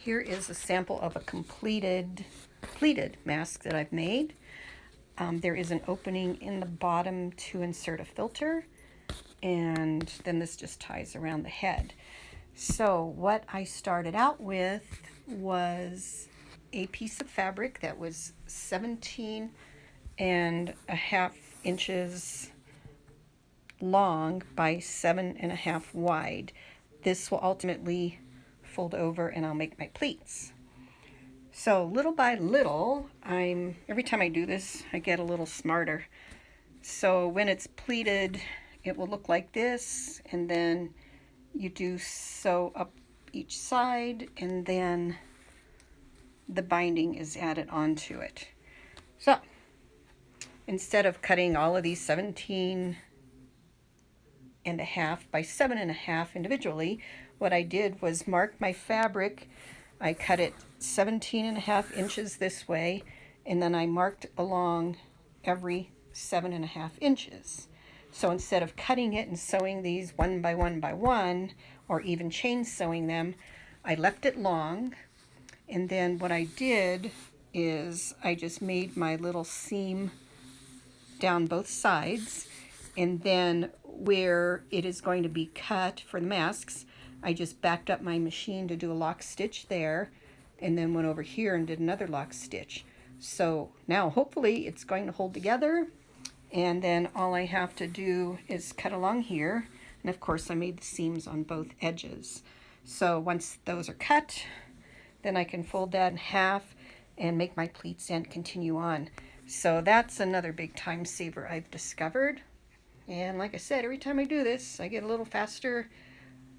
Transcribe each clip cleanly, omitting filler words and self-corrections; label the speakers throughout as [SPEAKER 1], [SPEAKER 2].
[SPEAKER 1] Here is a sample of a pleated mask that I've made. There is an opening in the bottom to insert a filter, and then this just ties around the head. So what I started out with was a piece of fabric that was 17.5 inches long by 7.5 wide. This will ultimately fold over and I'll make my pleats. So little by little, every time I do this, I get a little smarter. So when it's pleated, it will look like this, and then you do sew up each side, and then the binding is added onto it. So instead of cutting all of these 17.5 by 7.5 individually, what I did was mark my fabric. I cut it 17.5 inches this way, and then I marked along every 7.5 inches. So instead of cutting it and sewing these one by one, or even chain sewing them, I left it long. And then what I did is I just made my little seam down both sides, and then where it is going to be cut for the masks, I just backed up my machine to do a lock stitch there, and then went over here and did another lock stitch. So now hopefully it's going to hold together, and then all I have to do is cut along here, and of course I made the seams on both edges. So once those are cut, then I can fold that in half and make my pleats and continue on. So that's another big time saver I've discovered. And like I said, every time I do this, I get a little faster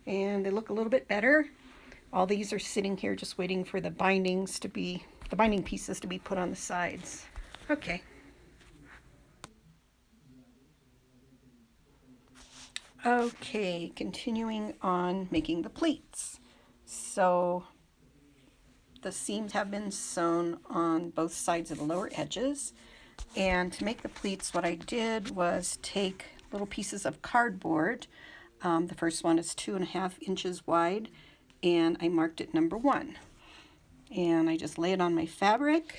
[SPEAKER 1] and they look a little bit better. All these are sitting here just waiting for the binding pieces to be put on the sides. Okay. Okay, continuing on making the pleats. So the seams have been sewn on both sides of the lower edges. And to make the pleats, what I did was take little pieces of cardboard. The first one is 2.5 inches wide, and I marked it number 1. And I just lay it on my fabric.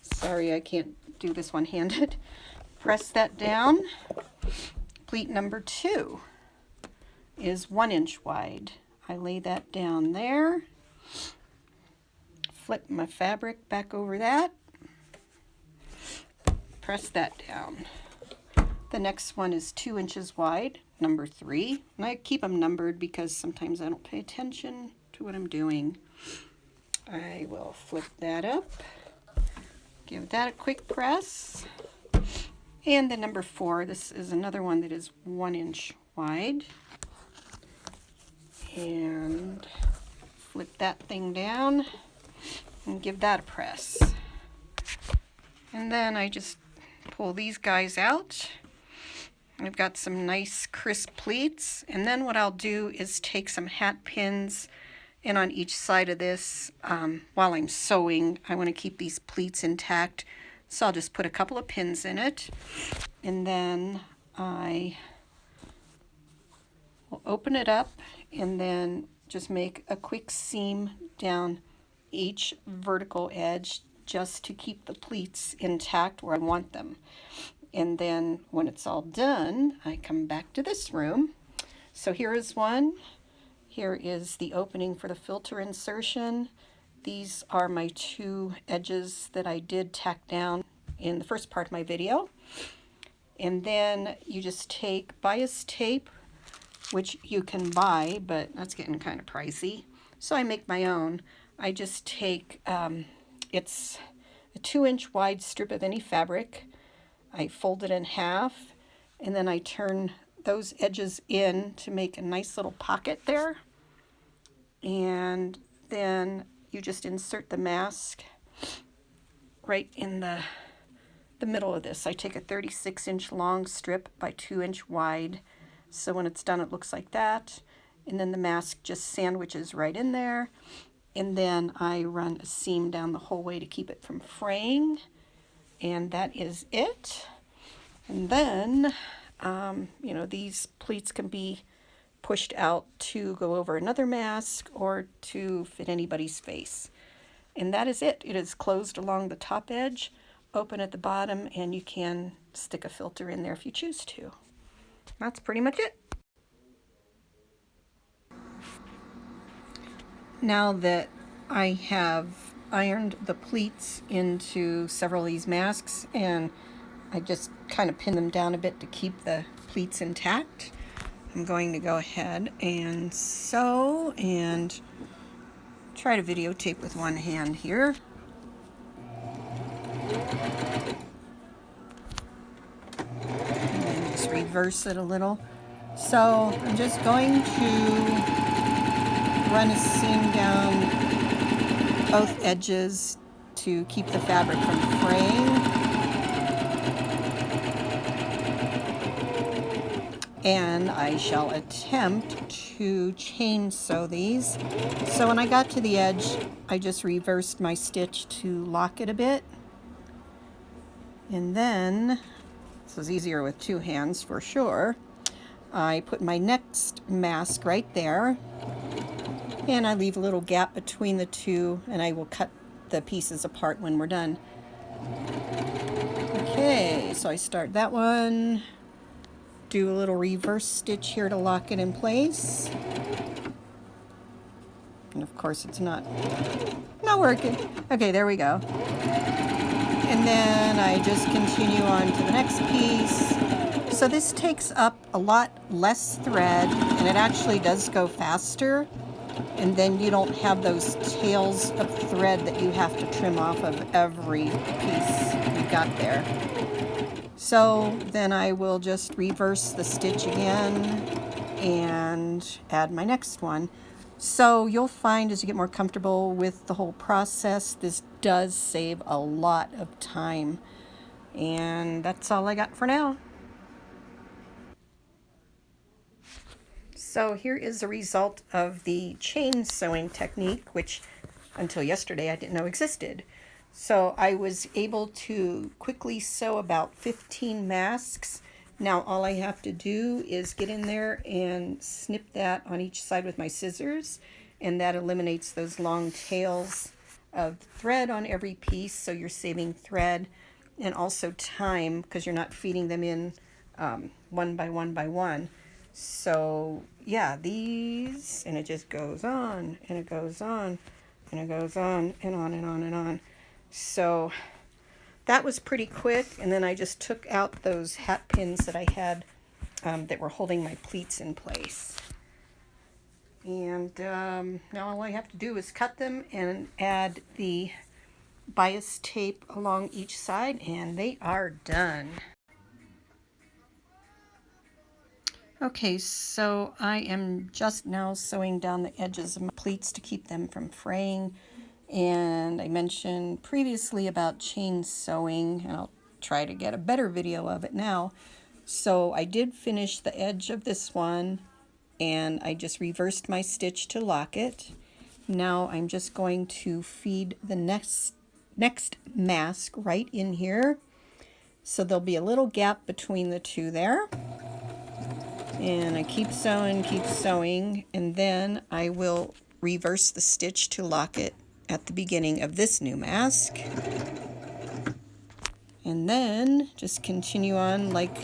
[SPEAKER 1] Sorry, I can't do this one-handed. Press that down. Pleat number 2 is 1 inch wide. I lay that down there. Flip my fabric back over that. Press that down. The next one is 2 inches wide, number 3. And I keep them numbered because sometimes I don't pay attention to what I'm doing. I will flip that up. Give that a quick press. And the number 4, this is another one that is 1 inch wide. And flip that thing down and give that a press. And then I just pull these guys out. I've got some nice crisp pleats, and then what I'll do is take some hat pins, and on each side of this, while I'm sewing, I want to keep these pleats intact, so I'll just put a couple of pins in it, and then I will open it up and then just make a quick seam down each vertical edge just to keep the pleats intact where I want them. And then when it's all done, I come back to this room. So here is one. Here is the opening for the filter insertion. These are my 2 edges that I did tack down in the first part of my video. And then you just take bias tape, which you can buy, but that's getting kind of pricey. So I make my own. I just take, it's a 2 inch wide strip of any fabric. I fold it in half, and then I turn those edges in to make a nice little pocket there. And then you just insert the mask right in the middle of this. I take a 36 inch long strip by 2 inch wide. So when it's done, it looks like that. And then the mask just sandwiches right in there. And then I run a seam down the whole way to keep it from fraying. And that is it. And then, these pleats can be pushed out to go over another mask or to fit anybody's face. And that is it. It is closed along the top edge, open at the bottom, and you can stick a filter in there if you choose to. That's pretty much it. Now that I have ironed the pleats into several of these masks, and I just kind of pin them down a bit to keep the pleats intact, I'm going to go ahead and sew and try to videotape with one hand here. And then just reverse it a little. So I'm just going to run a seam down both edges to keep the fabric from fraying. And I shall attempt to chain sew these. So when I got to the edge, I just reversed my stitch to lock it a bit. And then, this is easier with two hands for sure, I put my next mask right there. And I leave a little gap between the two, and I will cut the pieces apart when we're done. Okay, so I start that one, do a little reverse stitch here to lock it in place. And of course it's not working. Okay, there we go. And then I just continue on to the next piece. So this takes up a lot less thread, and it actually does go faster. And then you don't have those tails of thread that you have to trim off of every piece you got there. So then I will just reverse the stitch again and add my next one. So you'll find as you get more comfortable with the whole process, this does save a lot of time. And that's all I got for now. So here is the result of the chain sewing technique, which until yesterday I didn't know existed. So I was able to quickly sew about 15 masks. Now all I have to do is get in there and snip that on each side with my scissors, and that eliminates those long tails of thread on every piece, so you're saving thread and also time because you're not feeding them in one by one by one. So yeah, these, and it just goes on and it goes on and it goes on and on and on and on. So that was pretty quick, and then I just took out those hat pins that I had that were holding my pleats in place. And now all I have to do is cut them and add the bias tape along each side, and they are done. Okay, so I am just now sewing down the edges of my pleats to keep them from fraying. And I mentioned previously about chain sewing, and I'll try to get a better video of it now. So I did finish the edge of this one, and I just reversed my stitch to lock it. Now I'm just going to feed the next mask right in here. So there'll be a little gap between the two there. And I keep sewing, and then I will reverse the stitch to lock it at the beginning of this new mask. And then just continue on like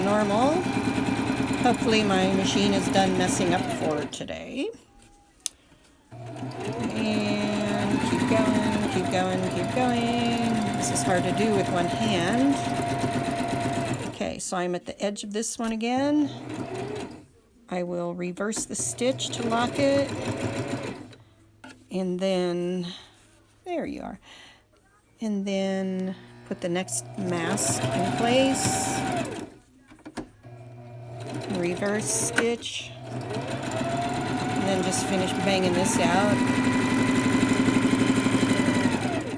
[SPEAKER 1] normal. Hopefully my machine is done messing up for today. And keep going, keep going, keep going. This is hard to do with one hand. Okay, so I'm at the edge of this one again. I will reverse the stitch to lock it. And then, there you are. And then put the next mask in place. Reverse stitch. And then just finish banging this out.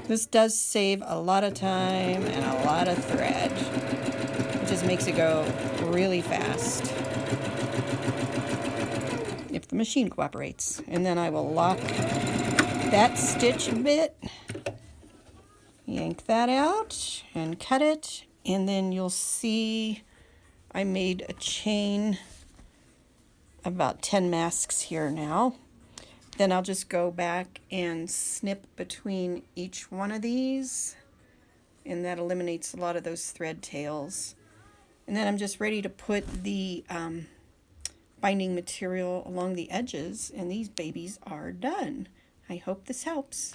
[SPEAKER 1] This does save a lot of time and a lot of thread. It just makes it go really fast if the machine cooperates. And then I will lock that stitch a bit, yank that out and cut it, and then you'll see I made a chain about 10 masks here now. Then I'll just go back and snip between each one of these, and that eliminates a lot of those thread tails. And then I'm just ready to put the binding material along the edges, and these babies are done. I hope this helps.